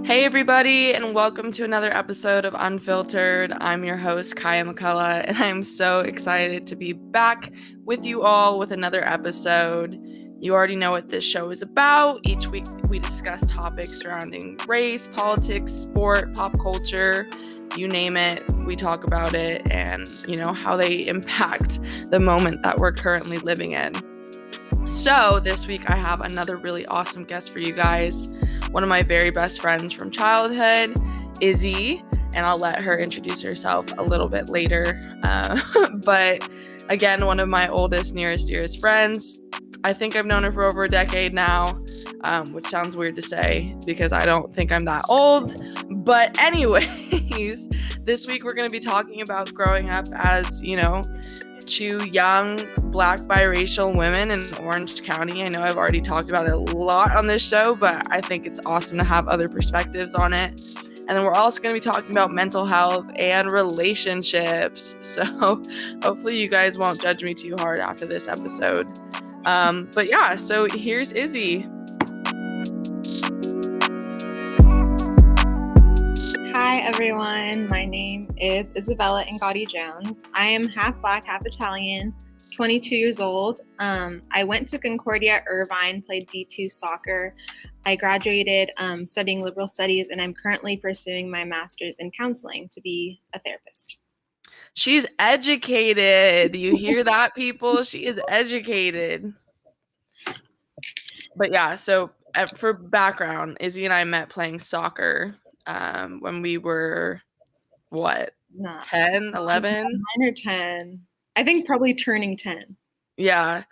Hey everybody, and welcome to another episode of Unfiltered. I'm your host, Kaiya McCullough, and I'm so excited to be back with you all with another episode. You already know what this show is about. Each week we discuss topics surrounding race, politics, sport, pop culture, you name it, we talk about it, and how they impact the moment that we're currently living in. So this week I have another really awesome guest for you guys. One of my very best friends from childhood, Izzy, and I'll let her introduce herself a little bit later. But again, one of my oldest, nearest, dearest friends. I think I've known her for over a decade now, which sounds weird to say because I don't think I'm that old. But anyways, this week we're going to be talking about growing up as, two young Black biracial women in Orange County. I know I've already talked about it a lot on this show, but I think it's awesome to have other perspectives on it. And then we're also going to be talking about mental health and relationships. So hopefully you guys won't judge me too hard after this episode. But yeah, so here's Izzy. Hi everyone, my name is Isabella Angotti-Jones. I am half Black, half Italian, 22 years old. I went to Concordia Irvine, played D2 soccer. I graduated studying liberal studies, and I'm currently pursuing my master's in counseling to be a therapist. She's educated. You hear that, people? She is educated. But yeah, so for background, Izzy and I met playing soccer when we were, 10, 11? 9 or 10. I think probably turning 10. Yeah.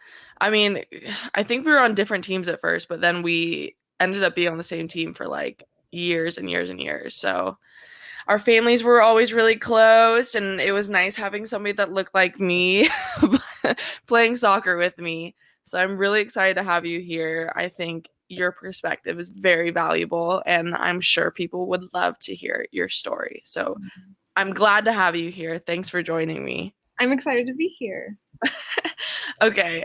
I mean, I think we were on different teams at first, but then we ended up being on the same team for like years and years and years. So our families were always really close, and it was nice having somebody that looked like me playing soccer with me. So I'm really excited to have you here. I think your perspective is very valuable, and I'm sure people would love to hear your story. So I'm glad to have you here. Thanks for joining me. I'm excited to be here. Okay.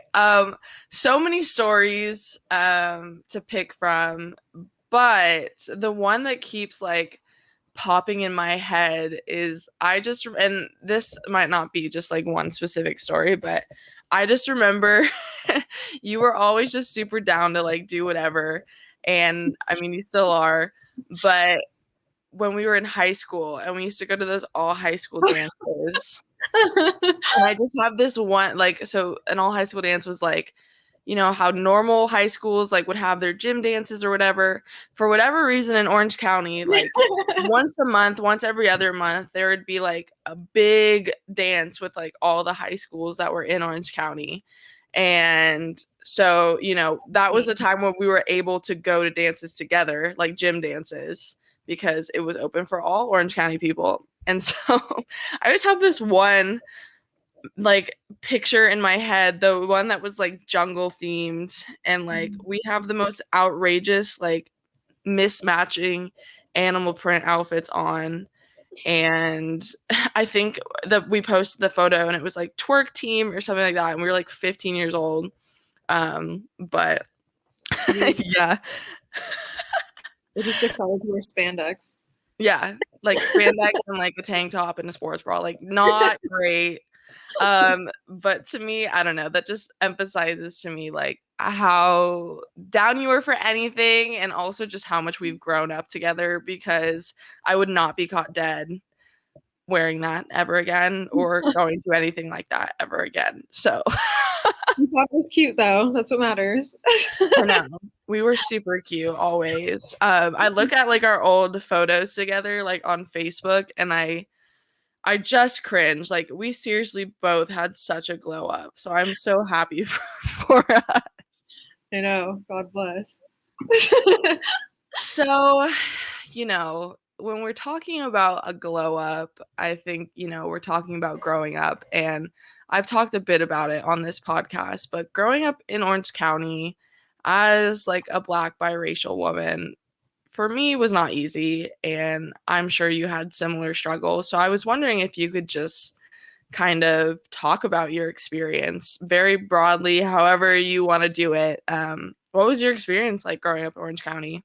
So many stories to pick from, but the one that keeps like popping in my head is and this might not be just like one specific story, but I just remember you were always just super down to like do whatever. And I mean, you still are, but when we were in high school and we used to go to those all high school dances, and I just have this one, like, so an all high school dance was like, how normal high schools like would have their gym dances or whatever. For whatever reason in Orange County, like once a month, once every other month, there would be like a big dance with like all the high schools that were in Orange County. And so, that was the time when we were able to go to dances together, like gym dances, because it was open for all Orange County people. And so I just have this one like picture in my head, the one that was like jungle themed, and like we have the most outrageous like mismatching animal print outfits on. And I think that we posted the photo and it was like twerk team or something like that, and we were like 15 years old. But yeah. We're just excited to wear spandex. Yeah, like spandex and like a tank top and a sports bra, like not great. But to me, I don't know, that just emphasizes to me like how down you were for anything, and also just how much we've grown up together, because I would not be caught dead wearing that ever again or going to anything like that ever again. So You thought it was cute though. That's what matters. I know. We were super cute always. I look at like our old photos together like on Facebook, and I just cringe. Like, we seriously both had such a glow up. So I'm so happy for us. I know. God bless. So, when we're talking about a glow up, I think, we're talking about growing up. And I've talked a bit about it on this podcast, but growing up in Orange County as like a Black biracial woman, for me, was not easy, and I'm sure you had similar struggles. So I was wondering if you could just kind of talk about your experience very broadly, however you want to do it. What was your experience like growing up in Orange County?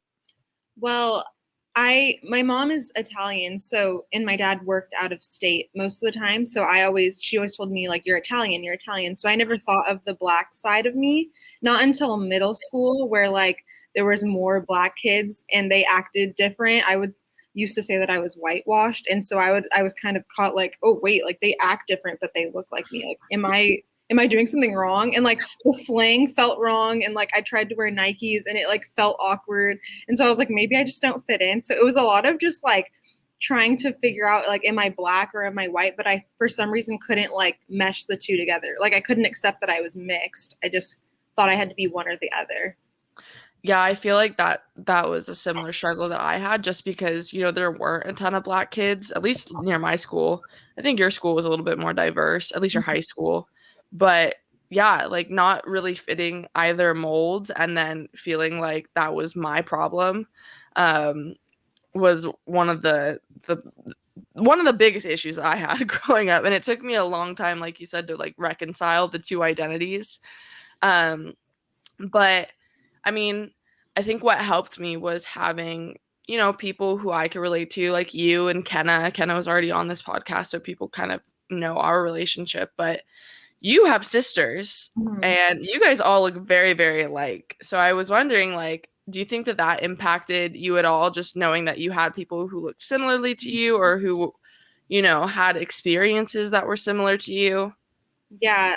Well, I My mom is Italian, so and my dad worked out of state most of the time. So she always told me like you're Italian, you're Italian. So I never thought of the black side of me, not until middle school where like there was more black kids and they acted different. I would used to say that I was whitewashed, and so I was kind of caught like, oh wait, like they act different but they look like me. Like am I doing something wrong? And like the slang felt wrong, and like I tried to wear Nikes and it like felt awkward. And so I was like, maybe I just don't fit in. So it was a lot of just like trying to figure out like, am I black or am I white? But I for some reason couldn't like mesh the two together. Like I couldn't accept that I was mixed. I just thought I had to be one or the other. Yeah, I feel like that was a similar struggle that I had, just because, there weren't a ton of black kids, at least near my school. I think your school was a little bit more diverse, at least your high school. But yeah, like not really fitting either mold and then feeling like that was my problem, was one of the biggest issues I had growing up. And it took me a long time, like you said, to like reconcile the two identities. But I mean, I think what helped me was having, people who I could relate to, like you and Kenna. Kenna was already on this podcast, so people kind of know our relationship. But you have sisters, and you guys all look very, very alike. So I was wondering, like, do you think that that impacted you at all, just knowing that you had people who looked similarly to you, or who, had experiences that were similar to you? Yeah,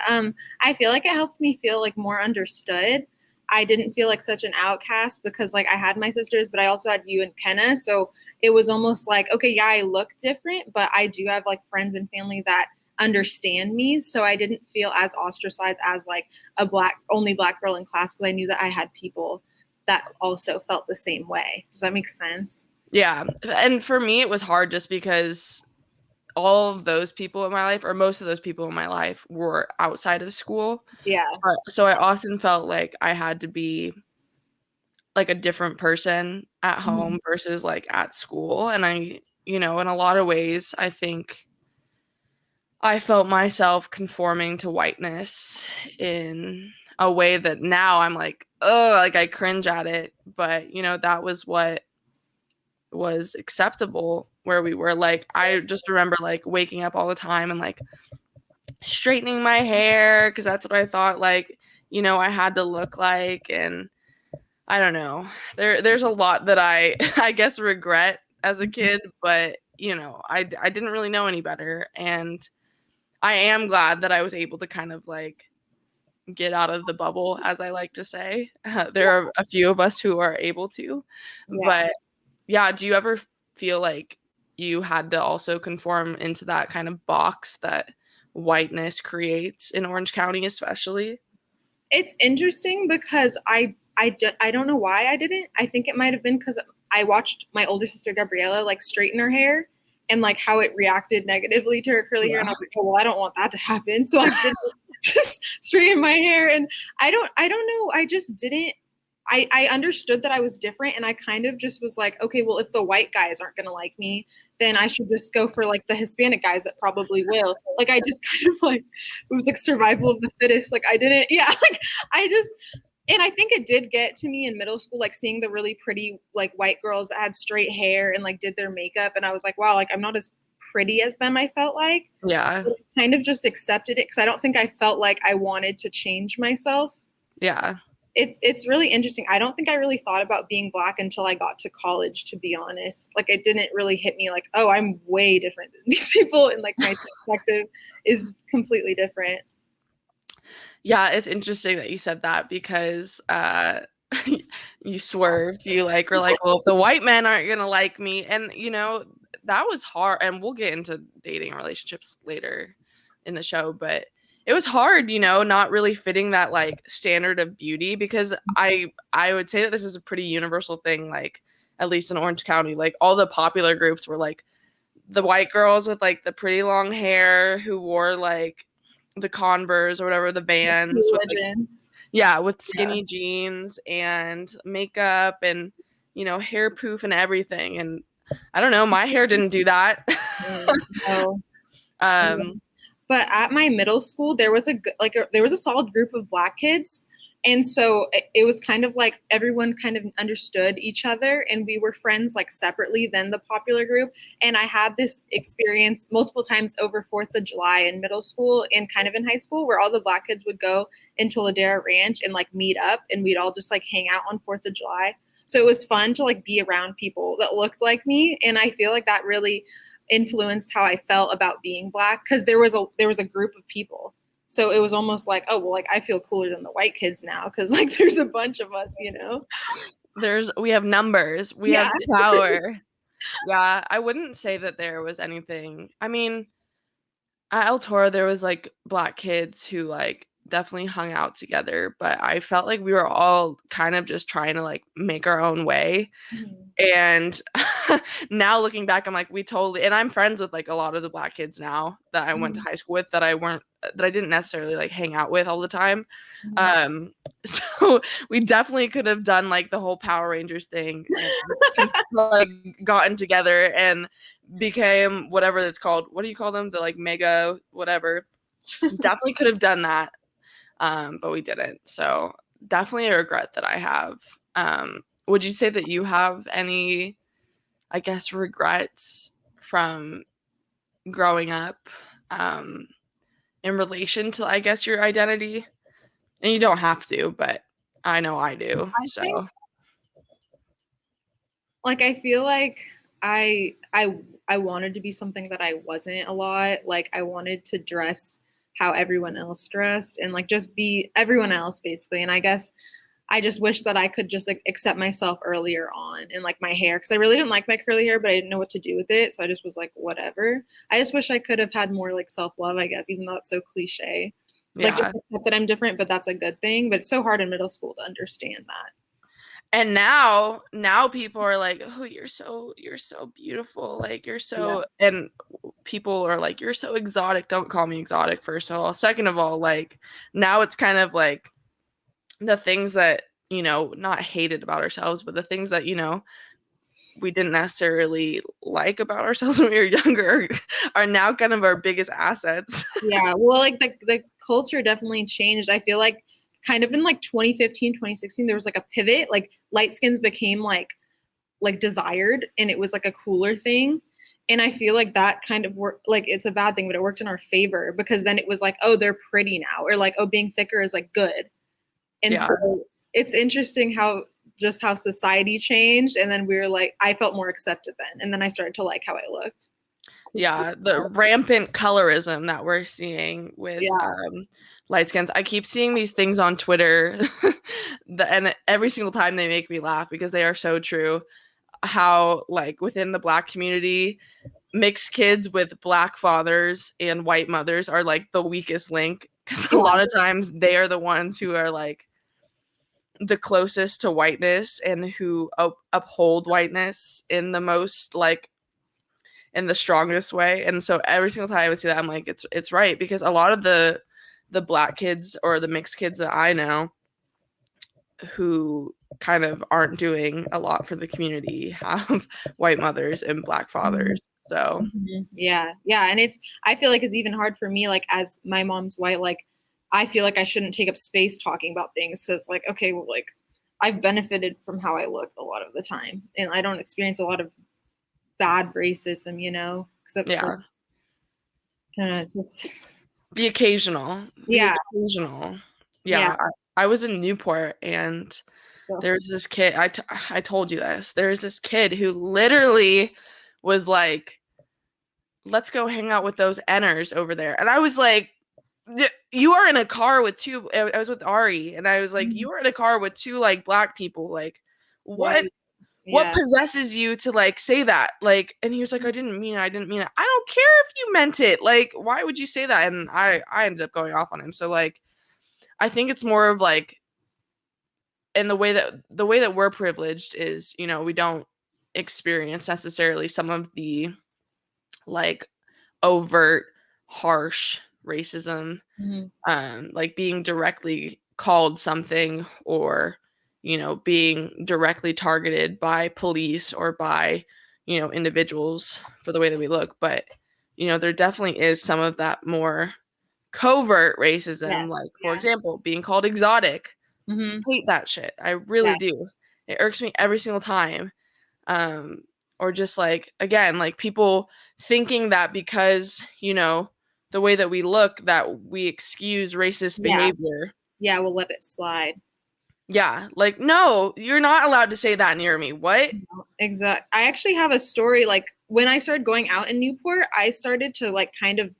I feel like it helped me feel like more understood. I didn't feel like such an outcast because like I had my sisters, but I also had you and Kenna. So it was almost like, okay, yeah, I look different, but I do have like friends and family that understand me. So I didn't feel as ostracized as like a only black girl in class, because I knew that I had people that also felt the same way. Does that make sense? Yeah. And for me, it was hard just because all of those people in my life, or most of those people in my life, were outside of school. Yeah. So I often felt like I had to be like a different person at home versus like at school. And in a lot of ways, I think I felt myself conforming to whiteness in a way that now I'm like, oh, like I cringe at it. But, that was what was acceptable where we were. Like, I just remember like waking up all the time and like straightening my hair, because that's what I thought like, I had to look like. And I don't know. There's a lot that I I guess regret as a kid, but I didn't really know any better. And I am glad that I was able to kind of like get out of the bubble, as I like to say. There are a few of us who are able to. But yeah, do you ever feel like you had to also conform into that kind of box that whiteness creates in Orange County, especially? It's interesting because I don't know why I didn't. I think it might have been because I watched my older sister Gabriella like straighten her hair and like how it reacted negatively to her curly hair, and I was like, oh well, I don't want that to happen. So I didn't just straighten my hair, and I don't know. I just didn't. I understood that I was different, and I kind of just was like, okay, well, if the white guys aren't gonna like me, then I should just go for like the Hispanic guys that probably will. Like I just kind of like, it was like survival of the fittest. Like I didn't, yeah, like I just, and I think it did get to me in middle school, like seeing the really pretty like white girls that had straight hair and like did their makeup, and I was like, wow, like I'm not as pretty as them. I felt like, Yeah. but I kind of just accepted it because I don't think I felt like I wanted to change myself. Yeah. It's really interesting. I don't think I really thought about being black until I got to college, to be honest. Like it didn't really hit me like, oh, I'm way different than these people, and like my perspective is completely different. Yeah, it's interesting that you said that, because you swerved. You like were like, well, if the white men aren't gonna like me, and that was hard. And we'll get into dating and relationships later in the show, but it was hard, not really fitting that like standard of beauty, because I would say that this is a pretty universal thing, like at least in Orange County, like all the popular groups were like the white girls with like the pretty long hair who wore like the Converse or whatever, the Vans with like, with skinny jeans and makeup and hair poof and everything. And I don't know, my hair didn't do that. No. But at my middle school, there was a solid group of black kids, And so it was kind of like everyone kind of understood each other, and we were friends like separately than the popular group. And I had this experience multiple times over 4th of July in middle school and kind of in high school, where all the Black kids would go into Ladera Ranch and like meet up, and we'd all just like hang out on 4th of July. So it was fun to like be around people that looked like me. And I feel like that really influenced how I felt about being Black, because there was a group of people. So it was almost like, oh, well, like I feel cooler than the white kids now because like there's a bunch of us, you know? We have numbers, we Yeah. have power. Yeah, I wouldn't say that there was anything. I mean, at El Toro, there was like Black kids who like definitely hung out together, but I felt like we were all kind of just trying to like make our own way. Mm-hmm. And now looking back, I'm like, and I'm friends with like a lot of the Black kids now that I went to high school with that I didn't necessarily like hang out with all the time. Mm-hmm. So we definitely could have done like the whole Power Rangers thing and like gotten together and became whatever it's called. What do you call them? The like mega whatever. Definitely could have done that. But we didn't. So definitely a regret that I have. Would you say that you have any, I guess, regrets from growing up in relation to, I guess, your identity? And you don't have to, but I know I do. I So think like I feel like I wanted to be something that I wasn't a lot. Like I wanted to dress how everyone else dressed and like just be everyone else basically. And I guess I just wish that I could just like accept myself earlier on and like my hair, because I really didn't like my curly hair, but I didn't know what to do with it. So I just was like, whatever. I just wish I could have had more like self love, I guess, even though it's so cliche. Like yeah. accept that I'm different, but that's a good thing. But it's so hard in middle school to understand that. And now people are like, oh, you're so beautiful, like you're Yeah. so, and people are like, you're so exotic. Don't call me exotic, first of all. Second of all, like now it's kind of like the things that, not hated about ourselves, but the things that, we didn't necessarily like about ourselves when we were younger are now kind of our biggest assets. Yeah. Well, like the culture definitely changed. I feel like kind of in like 2015, 2016, there was like a pivot. Like light skins became like desired, and it was like a cooler thing. And I feel like that kind of worked, like it's a bad thing, but it worked in our favor, because then it was like, oh, they're pretty now, or like, oh, being thicker is like good. And Yeah. so it's interesting how society changed, and then we were like, I felt more accepted then, and then I started to like how I looked. Yeah, the rampant colorism that we're seeing with Yeah. light skins. I keep seeing these things on Twitter, and every single time they make me laugh because they are so true. How like within the Black community, mixed kids with Black fathers and white mothers are like the weakest link, because a lot of times they are the ones who are like the closest to whiteness and who uphold whiteness in the most like in the strongest way. And so every single time I see that, I'm like, it's right, because a lot of the Black kids or the mixed kids that I know who kind of aren't doing a lot for the community have white mothers and Black fathers. So Yeah. Yeah. And I feel like it's even hard for me, like, as my mom's white, like, I feel like I shouldn't take up space talking about things. So it's like, okay, well, like, I've benefited from how I look a lot of the time, and I don't experience a lot of bad racism, except yeah, for, it's just, the occasional, yeah. Yeah. Yeah, I was in Newport, and So, there's this kid. I told you this. There's this kid who literally was like, "Let's go hang out with those Enners over there," and I was like, "You are in a car with two." I was with Ari, and I was like, "You are in a car with two like Black people. Like, what?" right. What Yeah. possesses you to like say that? Like, and he was like, I didn't mean it. I didn't mean it. I don't care if you meant it. Like, why would you say that? And I ended up going off on him. So like, I think it's more of like, and the way that we're privileged is, we don't experience necessarily some of the like overt, harsh racism, Mhm. like being directly called something, or being directly targeted by police or by individuals for the way that we look. But there definitely is some of that more covert Yeah. racism, like for Yeah. example being called exotic. Mm-hmm. Hate that shit. I really Yeah. do. It irks me every single time. Um, or just like, again, like people thinking that because, the way that we look, that we excuse racist Yeah. behavior. Yeah. We'll let it slide. Yeah, like, no, you're not allowed to say that near me. What? Exactly. I actually have a story. Like when I started going out in Newport, I started to like kind of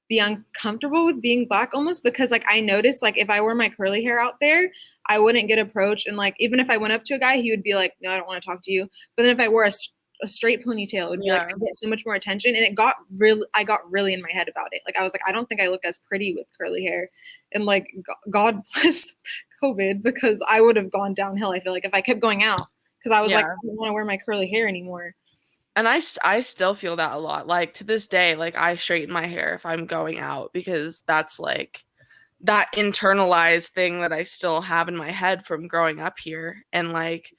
be uncomfortable with being black almost because like I noticed like if I wore my curly hair out there, I wouldn't get approached. And like even if I went up to a guy, he would be like, no, I don't want to talk to you. But then if I wore a straight ponytail, it would be like Yeah. I get so much more attention. And I got really in my head about it. Like I was like, I don't think I look as pretty with curly hair. And like God bless COVID because I would have gone downhill. I feel like if I kept going out because I was like, I Yeah. don't want to wear my curly hair anymore. And I still feel that a lot. Like to this day, like I straighten my hair if I'm going out because that's like that internalized thing that I still have in my head from growing up here. And like,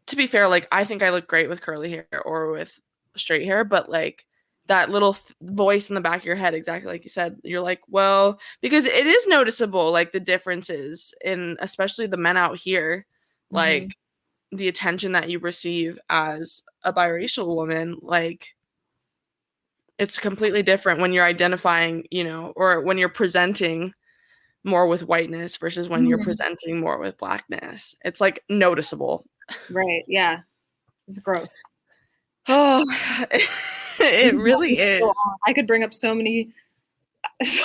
to be fair, like I think I look great with curly hair or with straight hair, but like that little voice in the back of your head, exactly like you said, you're like, well, because it is noticeable, like the differences in especially the men out here, Mm-hmm. like the attention that you receive as a biracial woman, like it's completely different when you're identifying, or when you're presenting more with whiteness versus when you're Mm-hmm. presenting more with blackness. It's like noticeable. Right. Yeah. It's gross. Oh, it really is. I could bring up so many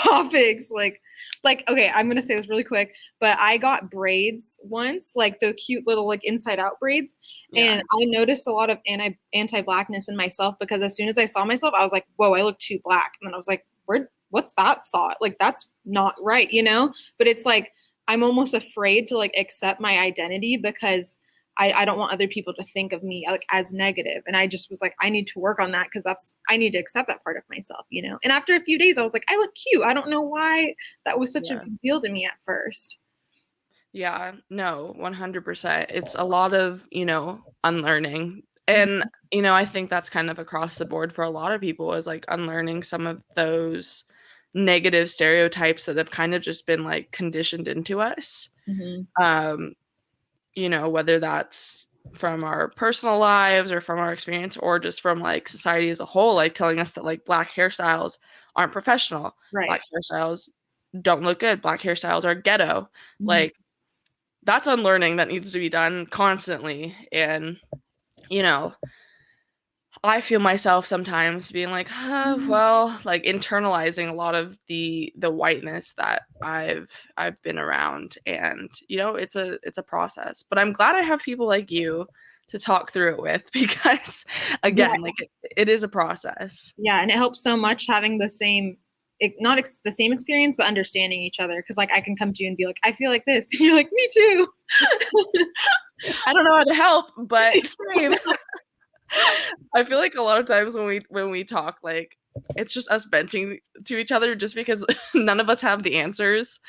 topics like okay, I'm gonna say this really quick, but I got braids once, like the cute little like inside out braids, Yeah. and I noticed a lot of anti-blackness in myself because as soon as I saw myself I was like, whoa, I look too black. And then I was like, what's that thought? Like that's not right, but it's like I'm almost afraid to like accept my identity because I don't want other people to think of me like as negative. And I just was like, I need to work on that because I need to accept that part of myself. And after a few days, I was like, I look cute. I don't know why that was such a Yeah. big deal to me at first. Yeah. No, 100%. It's a lot of, unlearning. And, I think that's kind of across the board for a lot of people is like unlearning some of those negative stereotypes that have kind of just been like conditioned into us. Mm-hmm. Um, whether that's from our personal lives or from our experience or just from like society as a whole, like telling us that like black hairstyles aren't professional, Right. black hairstyles don't look good, black hairstyles are ghetto. Mm-hmm. Like that's unlearning that needs to be done constantly. And, you know, I feel myself sometimes being like, well, like internalizing a lot of the whiteness that I've been around, and it's a process. But I'm glad I have people like you to talk through it with because, Yeah. again, like it is a process. Yeah. And it helps so much having the same, not the same experience, but understanding each other. Cause like I can come to you and be like, I feel like this. And you're like, me too. I don't know how to help, but same. I feel like a lot of times when we talk, like it's just us venting to each other just because none of us have the answers,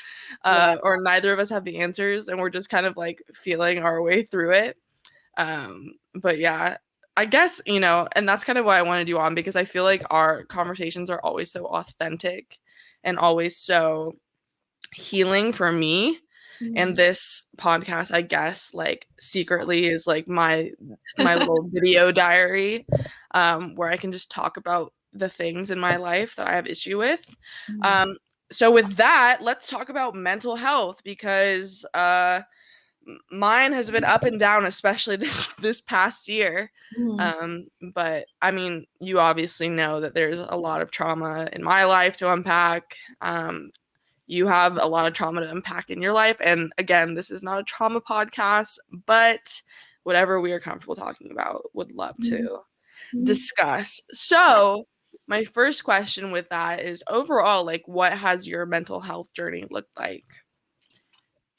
Yeah. or neither of us have the answers, and we're just kind of like feeling our way through it. But yeah, I guess, and that's kind of why I wanted you on because I feel like our conversations are always so authentic and always so healing for me. And this podcast, I guess, like secretly is like my little video diary, where I can just talk about the things in my life that I have issue with. So with that, let's talk about mental health because mine has been up and down, especially this past year. But I mean, you obviously know that there's a lot of trauma in my life to unpack. You have a lot of trauma to unpack in your life. And again, this is not a trauma podcast, but whatever we are comfortable talking about, would love to discuss. So, my first question with that is overall, like, what has your mental health journey looked like?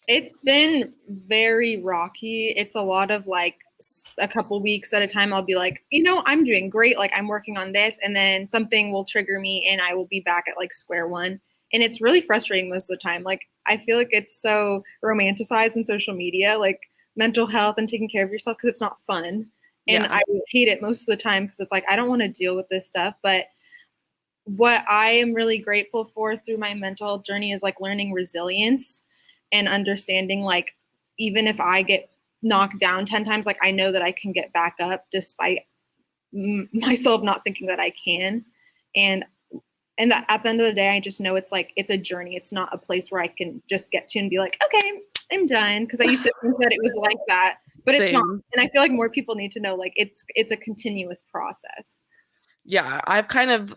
It's been very rocky. It's a lot of like a couple weeks at a time. I'll be like, I'm doing great. Like I'm working on this. And then something will trigger me and I will be back at like square one. And it's really frustrating most of the time. Like I feel like it's so romanticized in social media, like mental health and taking care of yourself because it's not fun. And Yeah. I hate it most of the time because it's like, I don't want to deal with this stuff. But what I am really grateful for through my mental journey is like learning resilience and understanding, like, even if I get knocked down 10 times, like, I know that I can get back up despite myself not thinking that I can. And that at the end of the day, I just know it's like, it's a journey. It's not a place where I can just get to and be like, okay, I'm done. Because I used to think that it was like that, but Same. it's not. And I feel like more people need to know, like, it's a continuous process. Yeah, I've kind of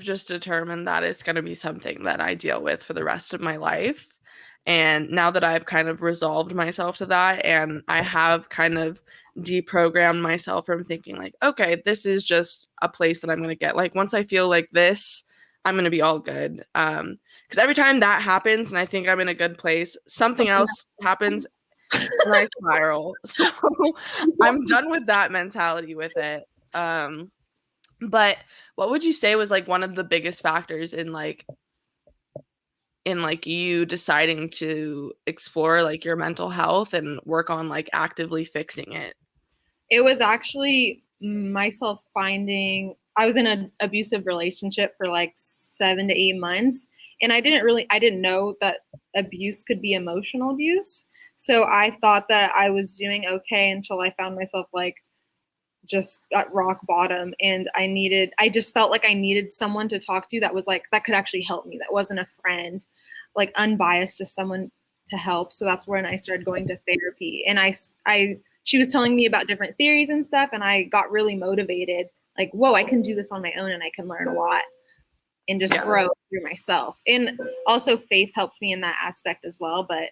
just determined that it's going to be something that I deal with for the rest of my life. And now that I've kind of resolved myself to that, and I have kind of deprogrammed myself from thinking like, okay, this is just a place that I'm going to get. Like, once I feel like this, I'm going to be all good. Because every time that happens and I think I'm in a good place, something else happens and I spiral. So I'm done with that mentality with it. But what would you say was like one of the biggest factors in you deciding to explore like your mental health and work on like actively fixing it? It was actually myself finding, I was in an abusive relationship for like 7 to 8 months. And I didn't know that abuse could be emotional abuse. So I thought that I was doing okay until I found myself like just at rock bottom. And I just felt like I needed someone to talk to that was like, that could actually help me. That wasn't a friend, like unbiased, just someone to help. So that's when I started going to therapy. And she was telling me about different theories and stuff. And I got really motivated, like, whoa, I can do this on my own and I can learn a lot and just grow through myself. And also faith helped me in that aspect as well. But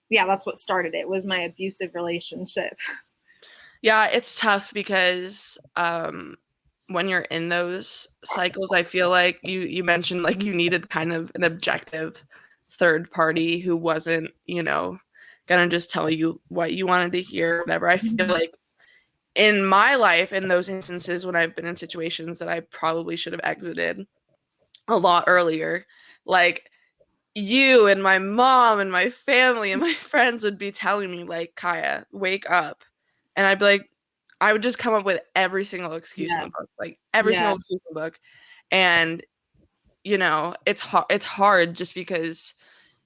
yeah, that's what started it, was my abusive relationship. Yeah, it's tough because when you're in those cycles, I feel like you mentioned like you needed kind of an objective third party who wasn't, gonna just tell you what you wanted to hear, whatever. I feel like in my life, in those instances when I've been in situations that I probably should have exited a lot earlier, like you and my mom and my family and my friends would be telling me like, Kaiya, wake up. And I'd be like, I would just come up with every single excuse in the book, like every single excuse in the book. And, it's hard just because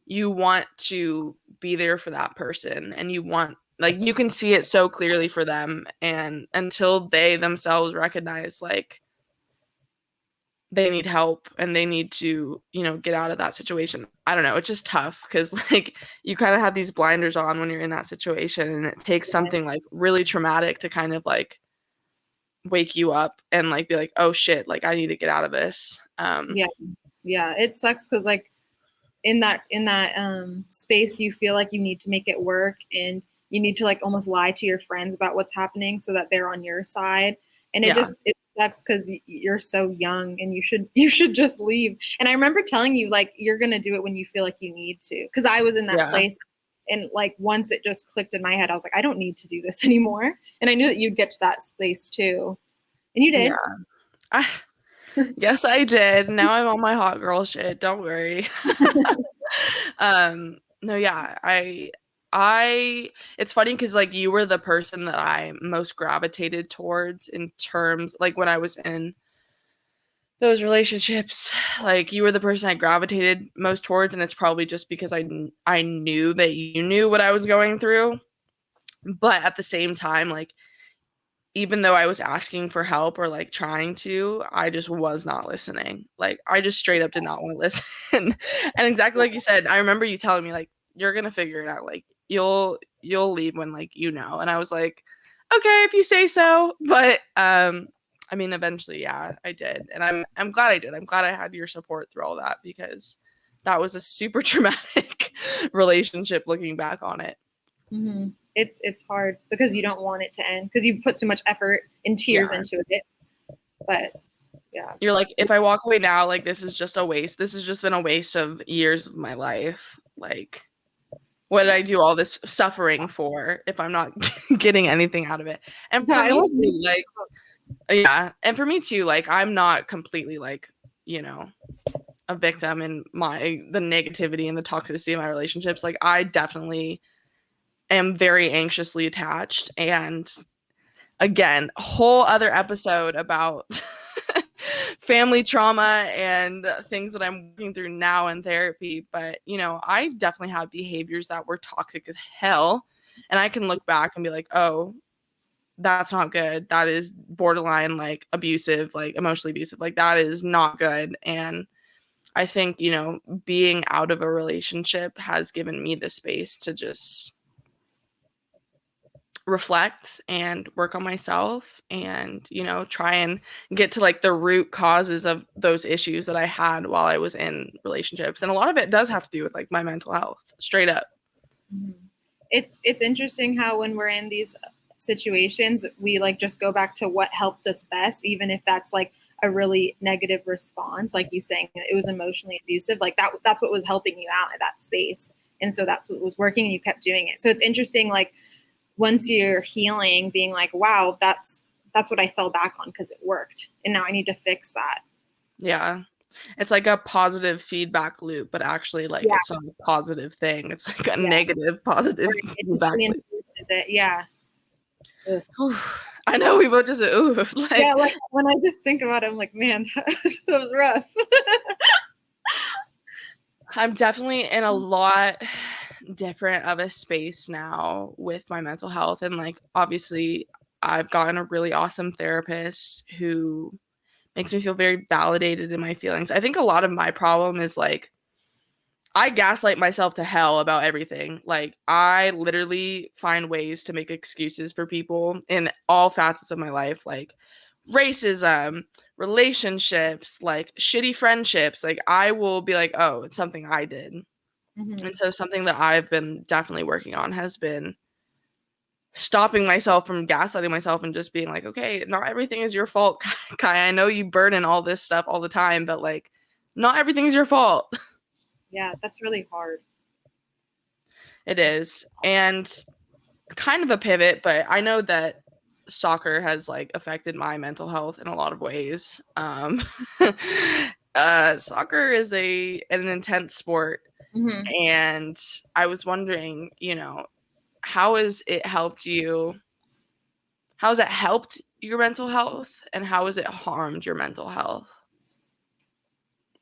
you want to be there for that person and you want, like, you can see it so clearly for them. And until they themselves recognize, like, they need help and they need to, get out of that situation. I don't know. It's just tough because like you kind of have these blinders on when you're in that situation, and it takes something like really traumatic to kind of like wake you up and like be like, oh shit, like I need to get out of this. Yeah. It sucks because like in that space, you feel like you need to make it work and you need to like almost lie to your friends about what's happening so that they're on your side. And it sucks because you're so young and you should just leave. And I remember telling you like, you're going to do it when you feel like you need to. Cause I was in that place. And like, once it just clicked in my head, I was like, I don't need to do this anymore. And I knew that you'd get to that space too. And you did. Yeah. Yes, I did. Now I'm on my hot girl shit. Don't worry. No, yeah, it's funny because like you were the person that I most gravitated towards in terms like when I was in those relationships, like you were the person I gravitated most towards, and it's probably just because I knew that you knew what I was going through. But at the same time, like even though I was asking for help or like trying to, I just was not listening. Like I just straight up did not want to listen. And exactly like you said, I remember you telling me like you're going to figure it out. Like you'll leave when like And I was like, okay, if you say so. But I mean eventually, yeah, I did. And I'm glad I did. I'm glad I had your support through all that because that was a super traumatic relationship looking back on it. Mm-hmm. It's hard because you don't want it to end because you've put so much effort and tears into it. But yeah, you're like, if I walk away now, like this is just a waste. This has just been a waste of years of my life. Like, what did I do all this suffering for if I'm not getting anything out of it? And for me too, like, yeah, and for me too, like I'm not completely like, a victim in the negativity and the toxicity of my relationships. Like I definitely am very anxiously attached, and again, a whole other episode about family trauma and things that I'm working through now in therapy. But, I definitely have behaviors that were toxic as hell. And I can look back and be like, oh, that's not good. That is borderline like abusive, like emotionally abusive. Like that is not good. And I think, being out of a relationship has given me the space to just reflect and work on myself and, try and get to like the root causes of those issues that I had while I was in relationships. And a lot of it does have to do with like my mental health, straight up. Mm-hmm. It's interesting how when we're in these situations, we like just go back to what helped us best, even if that's like a really negative response, like you saying it was emotionally abusive, like that's what was helping you out at that space. And so that's what was working and you kept doing it. So it's interesting, like once you're healing, being like, wow, that's what I fell back on because it worked. And now I need to fix that. Yeah. It's like a positive feedback loop, but actually like Yeah. it's not a positive thing. It's like a Yeah. negative positive It just feedback loop. reinforces it. Yeah. I know we both just oof. Like, yeah, like when I just think about it, I'm like, man, that was rough. I'm definitely in a lot different of a space now with my mental health. And like, obviously, I've gotten a really awesome therapist who makes me feel very validated in my feelings. I think a lot of my problem is like, I gaslight myself to hell about everything. Like, I literally find ways to make excuses for people in all facets of my life, like racism, relationships, like shitty friendships. Like, I will be like, oh, it's something I did. Mm-hmm. And so, something that I've been definitely working on has been stopping myself from gaslighting myself and just being like, okay, not everything is your fault, Kai. I know you burden all this stuff all the time, but like, not everything's your fault. Yeah, that's really hard. It is. And kind of a pivot, but I know that soccer has like affected my mental health in a lot of ways. Soccer is an intense sport, Mm-hmm. and I was wondering, how has it helped you? How has it helped your mental health, and how has it harmed your mental health?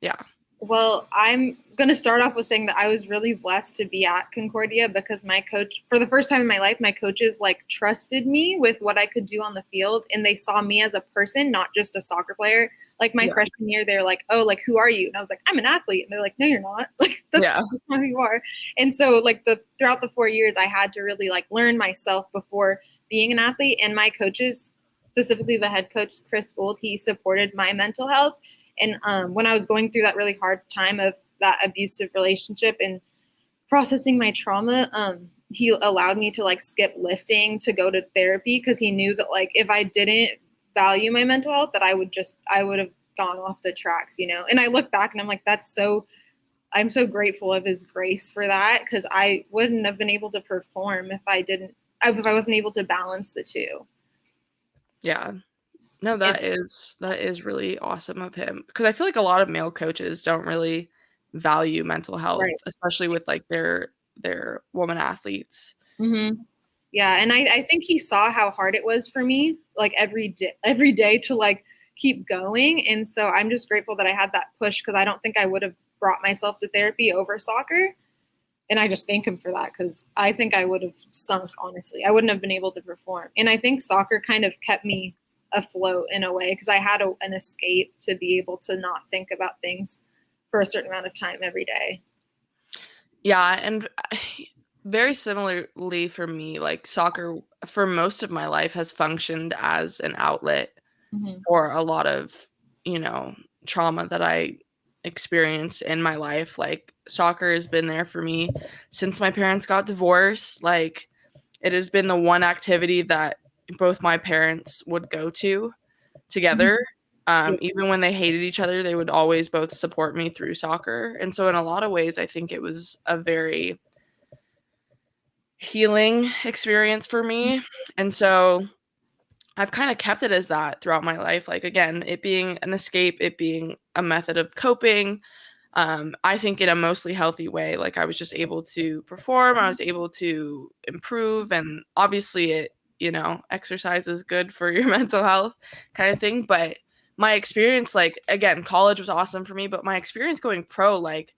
Yeah. Well, I'm going to start off with saying that I was really blessed to be at Concordia because my coach, for the first time in my life, my coaches like trusted me with what I could do on the field, and they saw me as a person, not just a soccer player. Like my freshman year, they're like, "Oh, like who are you?" And I was like, "I'm an athlete." And they're like, "No, you're not. Like that's not who you are." And so like throughout the 4 years, I had to really like learn myself before being an athlete, and my coaches, specifically the head coach Chris Gould, he supported my mental health. And when I was going through that really hard time of that abusive relationship and processing my trauma, he allowed me to like skip lifting to go to therapy because he knew that like if I didn't value my mental health, that I would have gone off the tracks, you know. And I look back and I'm like, I'm so grateful of his grace for that because I wouldn't have been able to perform if I wasn't able to balance the two. Yeah. No, that is really awesome of him because I feel like a lot of male coaches don't really value mental health, Right. especially with like their woman athletes. Mm-hmm. Yeah, and I think he saw how hard it was for me, like every day to like keep going, and so I'm just grateful that I had that push because I don't think I would have brought myself to therapy over soccer, and I just thank him for that because I think I would have sunk. Honestly, I wouldn't have been able to perform, and I think soccer kind of kept me afloat in a way because I had an escape to be able to not think about things for a certain amount of time every day. Yeah, and very similarly for me, like soccer for most of my life has functioned as an outlet for a lot of, trauma that I experienced in my life. Like soccer has been there for me since my parents got divorced. Like it has been the one activity that both my parents would go to together. Even when they hated each other, they would always both support me through soccer. And so in a lot of ways, I think it was a very healing experience for me. And so I've kind of kept it as that throughout my life. Like, again, it being an escape, it being a method of coping. I think in a mostly healthy way. Like, I was just able to perform, I was able to improve, and obviously, exercise is good for your mental health kind of thing. But my experience, like, again, college was awesome for me, but my experience going pro, like,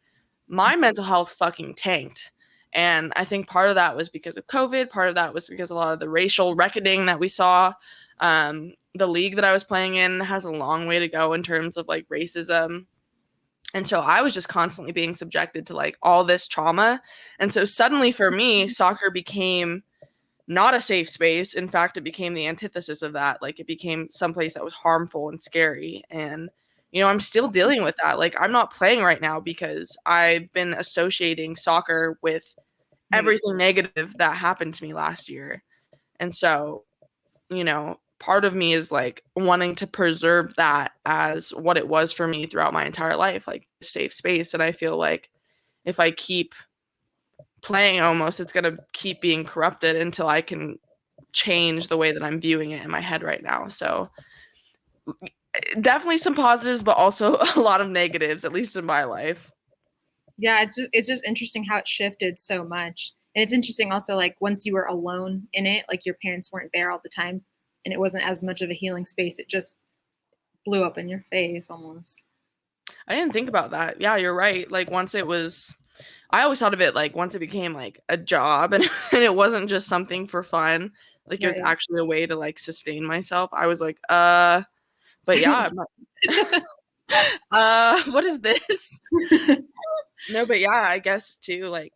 my mental health fucking tanked. And I think part of that was because of COVID. Part of that was because a lot of the racial reckoning that we saw. The league that I was playing in has a long way to go in terms of like racism. And so I was just constantly being subjected to like all this trauma. And so suddenly for me, soccer became not a safe space. In fact, it became the antithesis of that. Like it became someplace that was harmful and scary. And, you know, I'm still dealing with that. Like I'm not playing right now because I've been associating soccer with everything negative that happened to me last year. And so, you know, part of me is like wanting to preserve that as what it was for me throughout my entire life, like a safe space. And I feel like if I keep playing almost, it's going to keep being corrupted until I can change the way that I'm viewing it in my head right now. So definitely some positives, but also a lot of negatives, at least in my life. Yeah, it's just interesting how it shifted so much. And it's interesting also, like, once you were alone in it, like your parents weren't there all the time and it wasn't as much of a healing space, it just blew up in your face almost. I didn't think about that. Yeah, you're right. Like once it was, I always thought of it like once it became like a job and, and it wasn't just something for fun, like it was Right. actually a way to like sustain myself. I was like, but yeah, what is this? No, but yeah, I guess too, like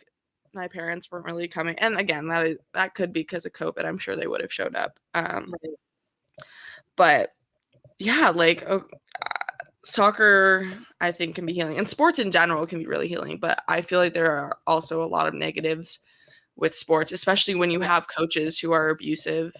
my parents weren't really coming. And again, that could be because of COVID. I'm sure they would have showed up. Right. But yeah, like soccer I think can be healing, and sports in general can be really healing, but I feel like there are also a lot of negatives with sports, especially when you have coaches who are abusive,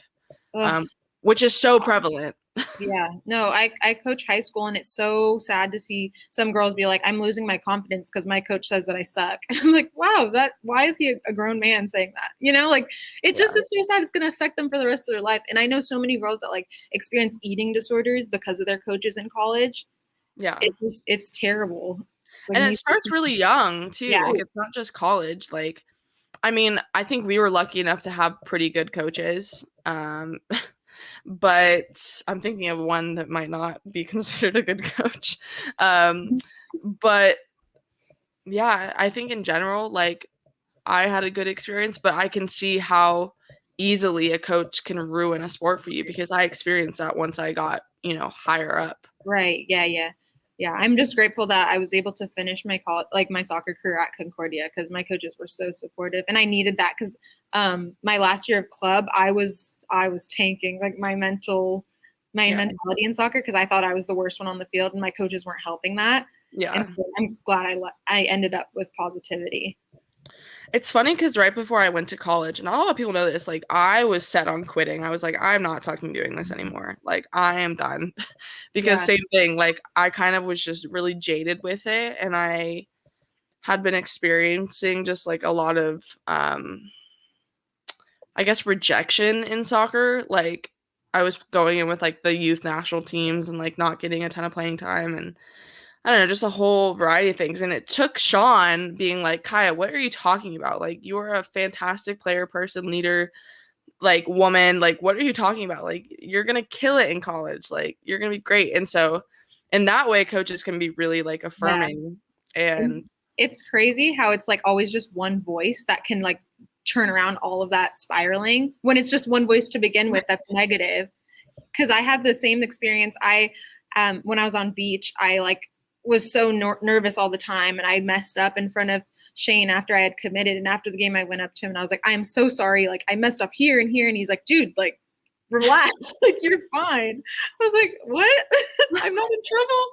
Ugh. which is so prevalent. Yeah, no, I coach high school and it's so sad to see some girls be like, I'm losing my confidence because my coach says that I suck. And I'm like, wow, why is he a grown man saying that? You know, like it Yeah. just is so sad. It's gonna affect them for the rest of their life. And I know so many girls that like experience eating disorders because of their coaches in college. Yeah. It's terrible. Like, And it starts really young too. yeah, Like it's not just college. Like I mean, I think we were lucky enough to have pretty good coaches. But I'm thinking of one that might not be considered a good coach. But yeah, I think in general, like I had a good experience, but I can see how easily a coach can ruin a sport for you because I experienced that once I got, you know, higher up. right. Yeah, yeah. Yeah, I'm just grateful that I was able to finish my my soccer career at Concordia because my coaches were so supportive, and I needed that because my last year of club, I was tanking like my mentality in soccer because I thought I was the worst one on the field, and my coaches weren't helping that. Yeah. And so I'm glad I ended up with positivity. It's funny because right before I went to college, and not a lot of people know this, like I was set on quitting. I was like, I'm not fucking doing this anymore. Like I am done. Because Yeah. same thing, like I kind of was just really jaded with it, and I had been experiencing just like a lot of I guess rejection in soccer. Like I was going in with like the youth national teams and like not getting a ton of playing time, and I don't know, just a whole variety of things. And it took Sean being like, Kaiya, what are you talking about? Like, you are a fantastic player, person, leader, like, woman. Like, what are you talking about? Like, you're going to kill it in college. Like, you're going to be great. And so, in that way, coaches can be really, like, Yeah. affirming. And It's crazy how it's like always just one voice that can like turn around all of that spiraling when it's just one voice to begin with that's negative. Because I had the same experience. When I was on beach, I like was so nervous all the time, and I messed up in front of Shane after I had committed. And after the game, I went up to him and I was like, "I am so sorry. Like I messed up here and here." And he's like, "Dude, like relax. Like you're fine." I was like, "What? I'm not in trouble."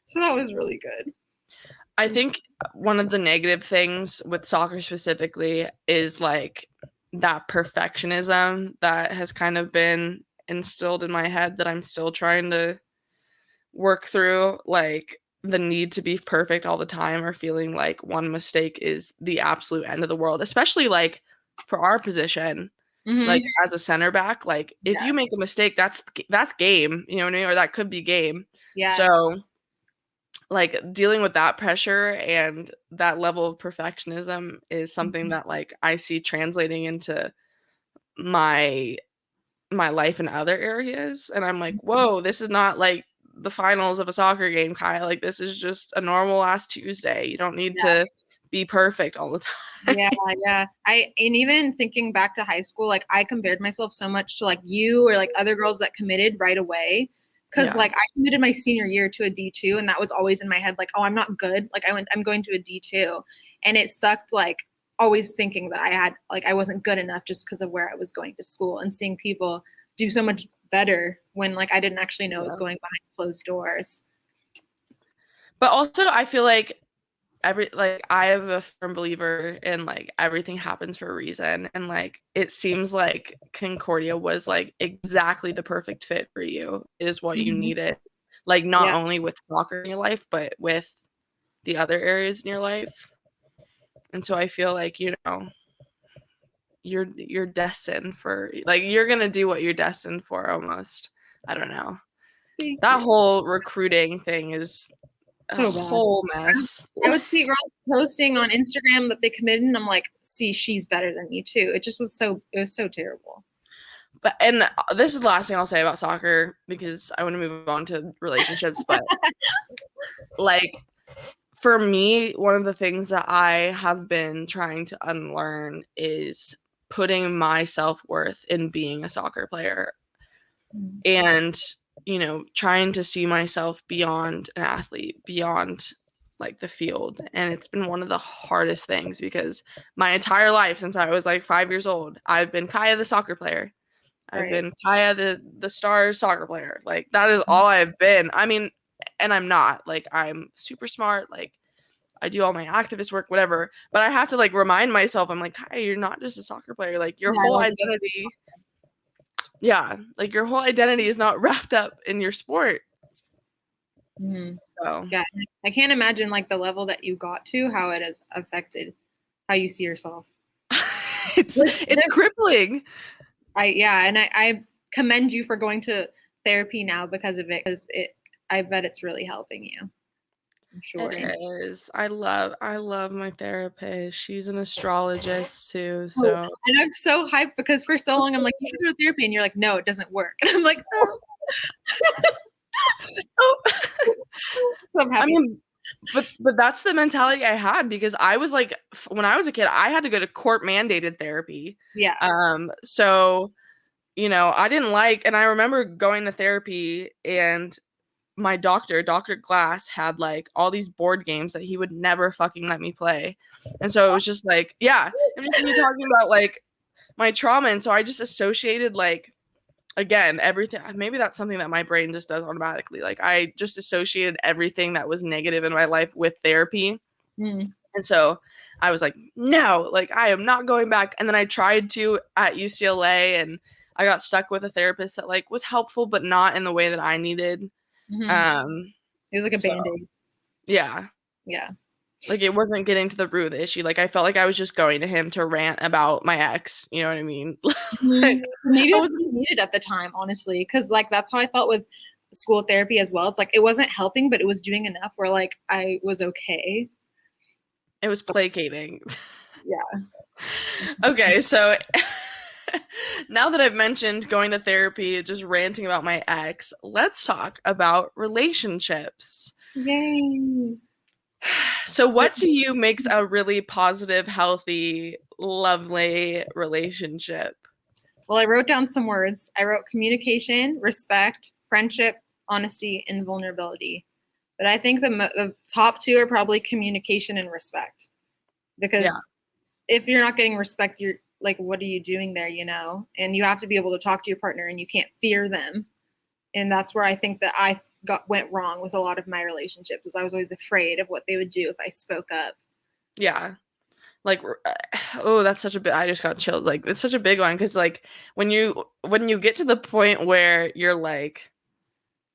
So that was really good. I think one of the negative things with soccer specifically is like that perfectionism that has kind of been instilled in my head that I'm still trying to work through, like the need to be perfect all the time or feeling like one mistake is the absolute end of the world, especially like for our position, like as a center back, like if Yeah. you make a mistake, that's game, you know what I mean? Or that could be game. Yeah. So like dealing with that pressure and that level of perfectionism is something that like I see translating into my life in other areas, and I'm like, whoa, this is not like Mm-hmm. the finals of a soccer game, Kaiya. Like, this is just a normal last Tuesday. You don't need to be perfect all the time. Yeah. And even thinking back to high school, like I compared myself so much to like you or like other girls that committed right away. Cause like I committed my senior year to a D2 and that was always in my head, like, oh, I'm not good. Like I'm going to a D2. And it sucked, like always thinking that I wasn't good enough just because of where I was going to school and seeing people do so much better when like I didn't actually know it was going behind closed doors. But also I feel like I am a firm believer in like everything happens for a reason, and like it seems like Concordia was like exactly the perfect fit for you. It is what you needed, like not only with soccer in your life but with the other areas in your life. And so I feel like, you know, you're destined for, like, you're gonna do what you're destined for almost. I don't know. That whole recruiting thing is so a whole mess. I would see girls posting on Instagram that they committed, and I'm like, see, she's better than me too. It was so terrible. But, and this is the last thing I'll say about soccer because I want to move on to relationships. But like, for me, one of the things that I have been trying to unlearn is putting my self-worth in being a soccer player. And, you know, trying to see myself beyond an athlete, beyond like the field. And it's been one of the hardest things because my entire life since I was like 5 years old, I've been Kaiya the soccer player. I've been Kaiya the star soccer player. Like, that is all I've been. I mean, and I'm not. Like, I'm super smart. Like, I do all my activist work, whatever. But I have to like remind myself, I'm like, Kaiya, you're not just a soccer player. Like, your whole identity. Yeah, like your whole identity is not wrapped up in your sport. So yeah, I can't imagine like the level that you got to, how it has affected how you see yourself. it's crippling. I commend you for going to therapy now because of it, because I bet it's really helping you. I'm sure it is. I love my therapist. She's an astrologist too. So and I'm so hyped because for so long I'm like, you should go to therapy, and you're like, no, it doesn't work. And I'm like, oh. So I'm happy. I mean, but that's the mentality I had because I was like, when I was a kid, I had to go to court mandated therapy. Yeah. So, you know, I didn't like, and I remember going to therapy, and my Dr. Glass, had like all these board games that he would never fucking let me play. And so it was just like, yeah, it was just me talking about like my trauma. And so I just associated like, again, everything. Maybe that's something that my brain just does automatically. Like, I just associated everything that was negative in my life with therapy. And so I was like, no, like, I am not going back. And then I tried to at UCLA, and I got stuck with a therapist that like was helpful, but not in the way that I needed. It was like a Band-Aid. Yeah. Like, it wasn't getting to the root of the issue. Like, I felt like I was just going to him to rant about my ex. You know what I mean? Like, maybe that's what you needed at the time, honestly, because like that's how I felt with school therapy as well. It's like it wasn't helping, but it was doing enough where like I was okay. It was placating. Yeah. Okay, so now that I've mentioned going to therapy, just ranting about my ex, let's talk about relationships. Yay. So what to you makes a really positive, healthy, lovely relationship? Well, I wrote down some words. I wrote communication, respect, friendship, honesty, and vulnerability. But I think the top two are probably communication and respect. Because if you're not getting respect, you're like, what are you doing there, you know? And you have to be able to talk to your partner, and you can't fear them. And that's where I think that I went wrong with a lot of my relationships, is I was always afraid of what they would do if I spoke up. Yeah. Like, oh, that's such a bit. I just got chills. Like, it's such a big one because like when you get to the point where you're like,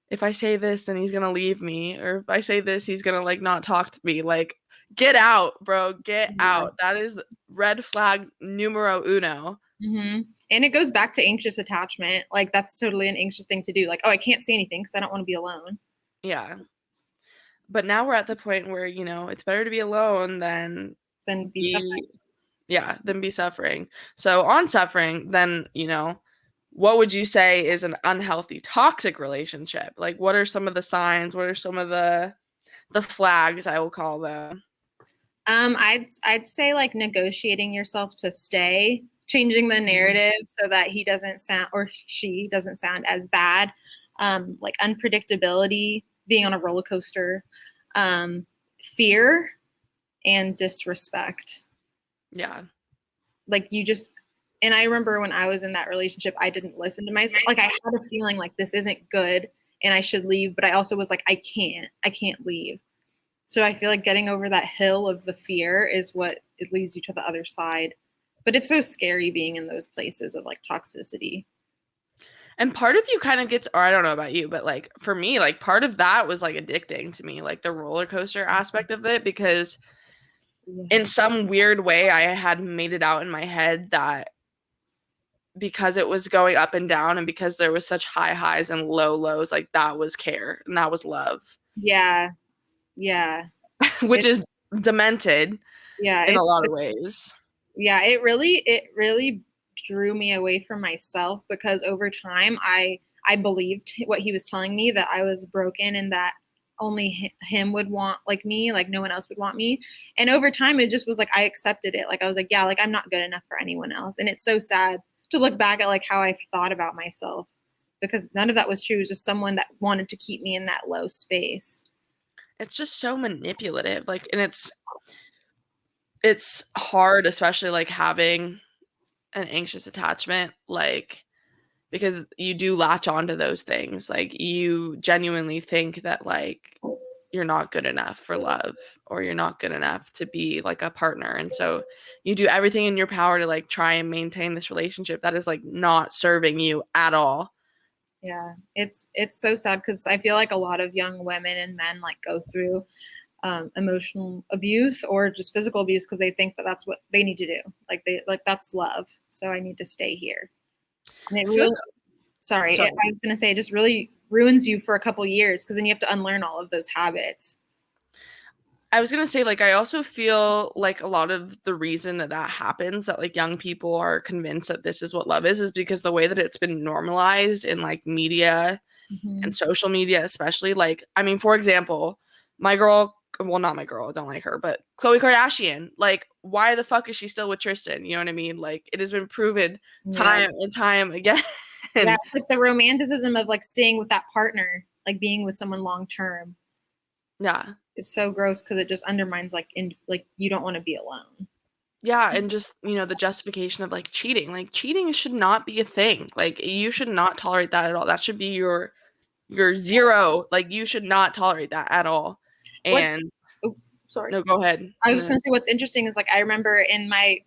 if I say this, then he's gonna leave me, or if I say this, he's gonna like not talk to me. Like, get out, bro. Get out. That is red flag numero uno. And it goes back to anxious attachment. Like, that's totally an anxious thing to do. Like, oh, I can't say anything because I don't want to be alone. Yeah. But now we're at the point where, you know, it's better to be alone than be suffering. Yeah, than be suffering. So on suffering, then, you know, what would you say is an unhealthy toxic relationship? Like, what are some of the signs? What are some of the flags, I will call them? I'd say like negotiating yourself to stay, changing the narrative so that he doesn't sound or she doesn't sound as bad. Like unpredictability, being on a roller coaster, fear, and disrespect. Yeah. Like you just, and I remember when I was in that relationship, I didn't listen to myself. Like I had a feeling like this isn't good and I should leave, but I also was like, I can't leave. So I feel like getting over that hill of the fear is what it leads you to the other side. But it's so scary being in those places of like toxicity. And part of you kind of gets, or I don't know about you, but like for me, like part of that was like addicting to me, like the roller coaster aspect of it, because in some weird way, I had made it out in my head that because it was going up and down and because there was such high highs and low lows, like that was care and that was love. Yeah. Yeah. Which It's, is demented yeah. in a lot of ways. Yeah. It really drew me away from myself because over time I believed what he was telling me, that I was broken and that only him would want like me, like no one else would want me. And over time, it just was like I accepted it. Like I was like, yeah, like I'm not good enough for anyone else. And it's so sad to look back at like how I thought about myself because none of that was true. It was just someone that wanted to keep me in that low space. It's just so manipulative. Like, and it's hard, especially like having an anxious attachment, like because you do latch onto those things. Like you genuinely think that like you're not good enough for love or you're not good enough to be like a partner. And so you do everything in your power to like try and maintain this relationship that is like not serving you at all. Yeah, it's so sad because I feel like a lot of young women and men like go through emotional abuse or just physical abuse because they think that that's what they need to do. Like they like that's love, so I need to stay here. And it I feel really, like sorry, sorry. I was gonna say it just really ruins you for a couple years because then you have to unlearn all of those habits. I was gonna say, like, I also feel like a lot of the reason that that happens, that like young people are convinced that this is what love is because the way that it's been normalized in like media Mm-hmm. and social media, especially. Like, I mean, for example, my girl, well, not my girl, I don't like her, but Khloe Kardashian, like, why the fuck is she still with Tristan? You know what I mean? Like, it has been proven Yeah, time and time again. yeah, it's like the romanticism of like staying with that partner, like being with someone long term. Yeah. It's so gross because it just undermines like in like you don't want to be alone. Yeah, and just, the justification of like cheating. Like cheating should not be a thing. Like you should not tolerate that at all. That should be your zero. Like you should not tolerate that at all. What? And Oh, sorry. no, go ahead. I was just gonna say what's interesting is like I remember in my